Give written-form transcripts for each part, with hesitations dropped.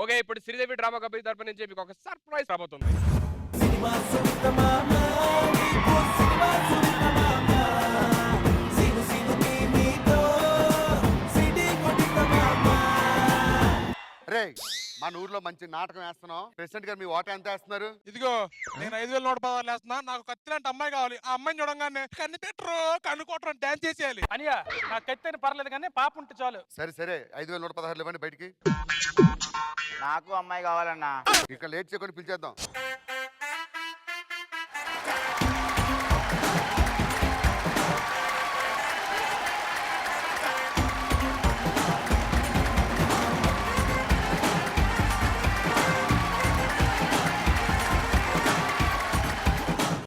Okay, ఇప్పుడు Sridevi drama company తరపు నుంచి మీకు ఒక సర్ప్రైజ్ రాబోతుంది. రే, మన ఊర్లో మంచి నాటకం వేస్తున్నాం. ప్రెసిడెంట్ గారు మీ ఓట ఎంత వేస్తున్నారు? ఇదిగో నేను 5,116 వేస్తున్నా. నాకు కత్తి లాంటి అమ్మాయి కావాలి. ఆ అమ్మాయిని చూడంగానే కన్ను పెట్టరు కన్ను కొట్టరు డాన్స్ చేసేయాలి. అనియా నా కత్తి పర్లేదు కానీ పాప ఉంటే చాలు. సరే 5,116 ఇవ్వండి బయటికి. నాకు అమ్మాయి కావాలన్నా. ఇక్కడ లేట్ చేయకుండా పిలిచేద్దాం.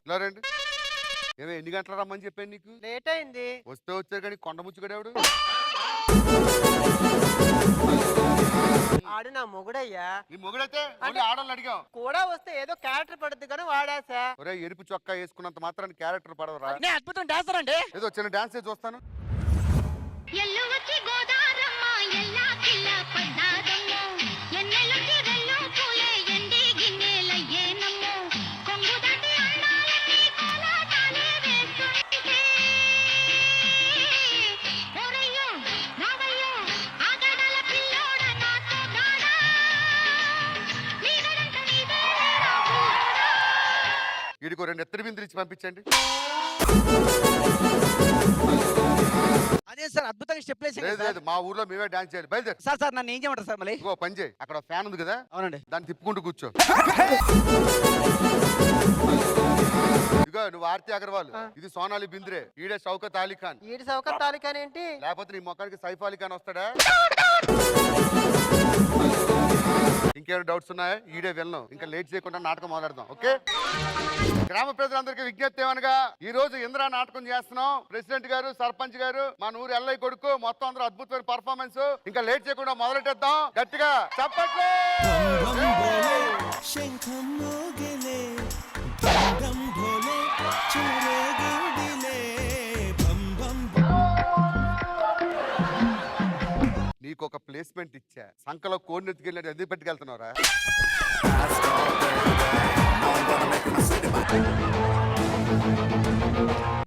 ఇలా రండి. ఏమో ఎన్ని గంటలు రమ్మని చెప్పాను నీకు? లేట్ అయింది. వస్తే వచ్చారు కానీ కొండ ముచ్చుకడేవాడు. ఆడు నా మొగుడయ్యా. నీ మొగుడైతే ఆడవాళ్ళు అడిగాం. కూడా వస్తే ఏదో క్యారెక్టర్ పడుద్ది కానీ వాడాసా. ఒరే, ఎరుపు చొక్కా వేసుకున్నంత మాత్రాన్ని క్యారెక్టర్ పడవరా? నేను అద్భుతం డాన్సర్ అండి. ఏదో చిన్న డాన్స్ చూస్తాను. వీడికి 2 ఎత్తడి బిందులు ఇచ్చి పంపించండి. అదే సార్ అద్భుతంగా స్టెప్ లేదు, మా ఊర్లో మేమే డాన్స్ చేయాలి. బయలుదేరు. సార్ నన్ను ఏం చేయమంటారు సార్? మళ్ళీ ఇంకో పని చేయి, అక్కడ ఫ్యాన్ ఉంది కదా, అవునండి, దాన్ని తిప్పుకుంటూ కూర్చో. ఇదిగో నువ్వు ఆర్తి అగర్వాల్, ఇది సోనాలి బింద్రే, ఈడే షౌకత్ అలీ ఖాన్. ఈడి సౌకత్ అలీ ఖాన్ ఏంటి? లేకపోతే నీ మొక్కడికి సైఫ్ అలీ ఖాన్ వస్తాడా? ఇంకేమైనా డౌట్స్ ఉన్నాయా? ఈడే వెళ్ళను. ఇంకా లేట్ చేయకుండా నాటకం మొదలెడదాం. ఓకే, గ్రామ ప్రజలందరికీ విజ్ఞప్తి ఏమనగా, ఈ రోజు ఇందిరా నాటకం చేస్తున్నాం. ప్రెసిడెంట్ గారు, సర్పంచ్ గారు, మన ఊరు ఎల్ఐ కొడుకు, మొత్తం అందరూ అద్భుతమైన పర్ఫార్మెన్స్. ఇంకా లేట్ చేయకుండా మొదలెట్టేద్దాం. గట్టిగా చప్పట్లు. నీకు ఒక ప్లేస్మెంట్ ఇచ్చా, సంకలో కోడిని ఎత్తుకెళ్ళి ఎందుకు పెట్టుకెళ్తున్నారా?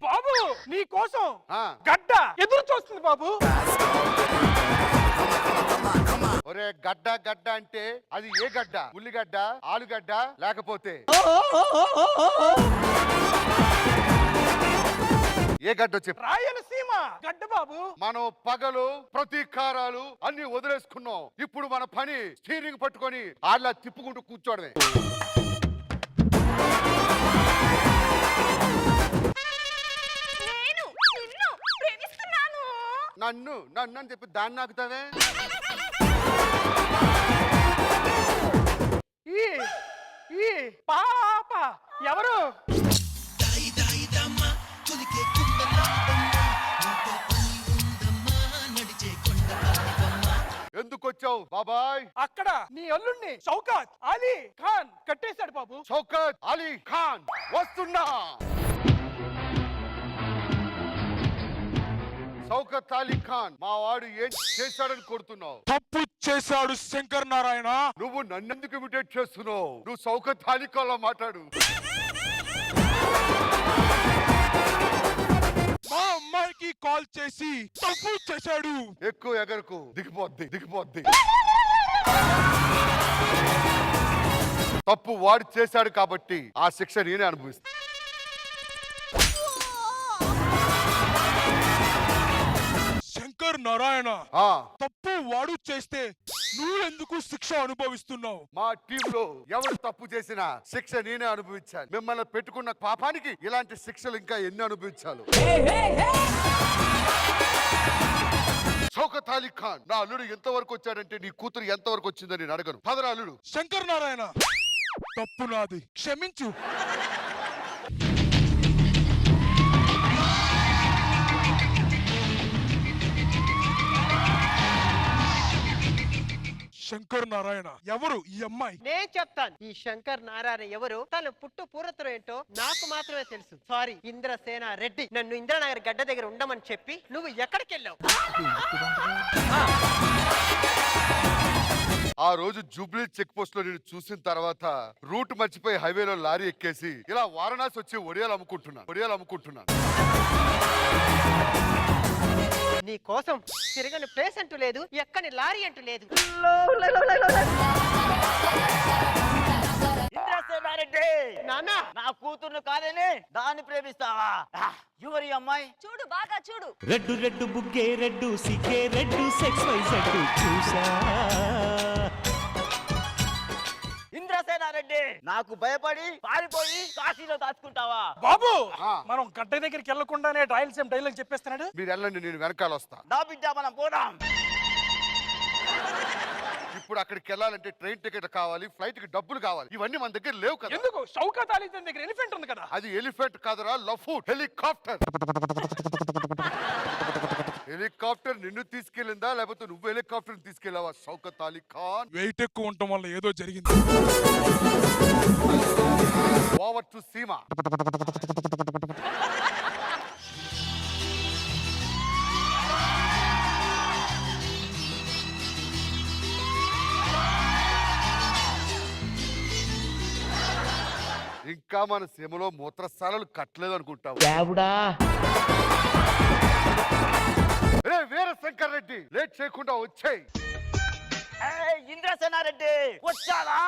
బాబు నీ కోసం గడ్డ ఎదురు చూస్తుంది బాబు. ఒరే, గడ్డ అంటే అది ఏ గడ్డ? ఉల్లిగడ్డ, ఆలుగడ్డ, లేకపోతే ఏ గడ్డ చెప్పు? రాయలసీమ గడ్డ బాబు. మనం పగలు ప్రతీకారాలు అన్ని వదిలేసుకున్నాం. ఇప్పుడు మన పని స్టీరింగ్ పట్టుకొని ఆళ్ళ తిప్పుకుంటూ కూర్చోడమే. నన్ను అని చెప్పి దాన్ని నాకుతావే. ఈ పాప ఎవరు? ఎందుకు వచ్చావు బాబాయ్? అక్కడ నీ అల్లుణ్ణి షౌకత్ అలీ ఖాన్ కట్టేశాడు బాబు. షౌకత్ అలీ ఖాన్ వస్తున్నా. షౌకత్ అలీ ఖాన్ మా వాడు ఏం చేశాడని కొడుతున్నావు? తప్పు చేశాడు శంకర్ నారాయణ. నువ్వు నన్నెందుకు ఇమిటేట్ చేస్తున్నావు? నువ్వు షౌకత్ అలీ ఖాన్ లా మాట్లాడు. మా అమ్మాయికి కాల్ చేసి తప్పు చేశాడు. ఎక్కువ ఎగరకు, దిగిపోద్ది. తప్పు వాడు చేశాడు కాబట్టి ఆ శిక్ష నేనే అనుభవిస్తా. శంకర్ నారాయణ, ఆ తప్పు వాడు చేస్తే నువ్వెందుకు శిక్ష అనుభవిస్తున్నావు? మా టీంలో ఎవరు తప్పు చేసినా శిక్ష నేనే అనుభవించాలి. మిమ్మల్ని పెట్టుకున్న పాపానికి ఇలాంటి శిక్షలు ఇంకా ఎన్ని అనుభవించాలి. షౌకత్ అలీ ఖాన్, నా అల్లుడు ఎంతవరకు వచ్చాడంటే నీ కూతురు ఎంతవరకు వచ్చిందని నేను అడగను. పదరా అల్లుడు. శంకర్ నారాయణ, తప్పు నాది, క్షమించు. శంకర్ నారాయణ ఎవరు ఈ అమ్మాయి? నేను చెప్తాను. ఈ శంకర్ నారాయణ ఎవరు, తన పుట్టు పూర్వతరం ఏంటో నాకు మాత్రమే తెలుసు. సారీ, ఇంద్రసేన రెడ్డి నన్ను ఇంద్రనగర్ గడ్డ దగ్గర ఉండమని చెప్పి నువ్వు ఎక్కడికి వెళ్ళావు? ఆ ఆ రోజు జూబ్లీ చెక్ పోస్ట్ లో నేను చూసిన తర్వాత రూట్ మర్చిపోయి హైవేలో లారీ ఎక్కేసి ఇలా వారణాసి వచ్చి ఒడియాలు అమ్ముకుంటున్నాను. నీ కోసం తిరగని ప్లేస్ అంటూ లేదు, ఎక్కని లారీ అంటూ లేదు. ఇంద్రసేనారెడ్డి నాన్న నా కూతుర్ను కాదని దాన్ని ప్రేమిస్తావా? ఎవరి అమ్మాయి? చూడు బాగా చూడు. రెడ్డు రెడ్డు బుగ్గే రెడ్డు సిగ్గే రెడ్డు సెక్స్ వైజెడ్డు చూసా. ఇంద్రసేనారెడ్డి నాకు భయపడి పారిపోయి కాశీలో దాచుకుంటావా? బాబు ఆ. మనం గడ్డ దగ్గరికి వెళ్లకుండానే రాయలసీమ డైలాగ్ చెప్పేస్తున్నాడు. మీరు వెళ్ళండి, నేను వెనకాల వస్తా. నా బిడ్డ మనం పోదాం. ఇప్పుడు అక్కడికి వెళ్ళాలంటే ట్రైన్ టికెట్ కావాలి, ఫ్లైట్ కి డబ్బులు కావాలి. ఇవన్నీ మన దగ్గర లేవు కదా. ఎందుకు? షౌకత్ అలీ ఖాన్ దగ్గర ఎలిఫెంట్ ఉంది కదా. అది ఎలిఫెంట్ కాదురా, లఫూట్ హెలికాప్టర్. హెలికాప్టర్ నిన్ను తీసుకెళ్ళిందా లేకపోతే నువ్వు హెలికాప్టర్ తీసుకెళ్ళావా షౌకత్ అలీ ఖాన్? వెయిట్ ఎక్కువ ఉండటం వల్ల ఏదో జరిగింది. Over to Seema. ఇంకా మన సీమలో మూత్రస్థానాలు కట్టలేదు అనుకుంటావు. రే వీర శంకర్ రెడ్డి, లేట్ చేయకుండా వచ్చేయ్. ఇంద్రసేనారెడ్డి వచ్చారా?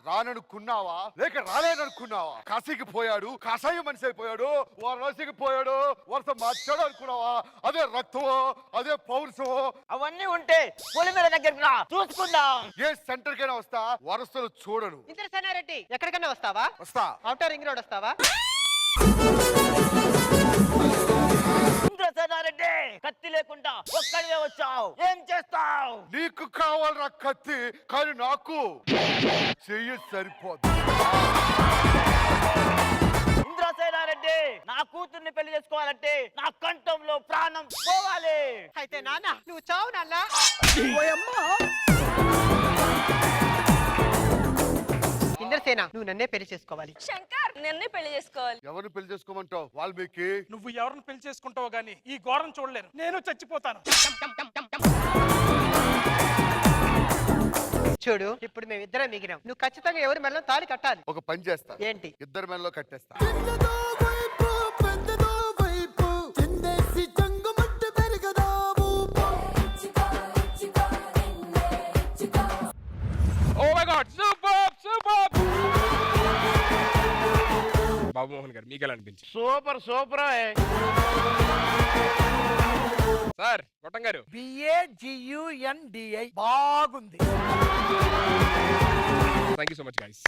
రాననుకున్నావా లేక రాలేననుకున్నావా? కాశీకి పోయాడు, కాషాయం మనిషి అయిపోయాడు, వారణాసికి పోయాడు, వరుస మార్చాడు అనుకున్నావా? అదే రక్తమో, అదే పౌరుషమో? అవన్నీ ఉంటే పొలిమేర దగ్గరికి రా, చూసుకుందాం. ఏ సెంటర్ కైనా వస్తా, వరుసలు చూడను. ఇంద్రసేనారెడ్డి ఎక్కడికన్నా వస్తావా? వస్తా. అవుటర్ రింగ్ రోడ్ వస్తావా? ఇంద్రసేనారెడ్డి కత్తి లేకుండా ఒక్కడివే వచ్చావు, ఏం చేస్తావు? నీకు కావాలరా కత్తి, కానీ నాకు చెయ్యి సరిపోదు. ఇంద్రసేనారెడ్డి నా కూతుర్ని పెళ్లి చేసుకోవాలంటే నా కంఠంలో ప్రాణం పోవాలి. అయితే నాన్న నువ్వు చావు నాన్న. ఇంద్రసేన నువ్వు నన్నే పెళ్లి చేసుకోవాలి. శంకర్ నన్నే పెళ్లి చేసుకోవాలి. ఎవరిని పెళ్లి చేసుకోమంటావు? వాల్మీకి. నువ్వు ఎవరిని పెళ్లి చేసుకుంటావో గానీ ఈ ఘోరం చూడలేను. నేను చచ్చిపోతాను. చూడు ఇప్పుడు మేమిద్దరం మిగినాం. నువ్వు ఖచ్చితంగా ఎవరి మెడలో తాళి కట్టాలి. ఒక పని చేస్తా, ఏంటి? ఇద్దరి మెడలో కట్టేస్తా. Oh my god, super super. Babu Mohan garu మీకు ఎలా అనిపించింది? Super super. సార్ గొట్టం గారు. BAGUNDI బాగుంది. Thank you so much guys.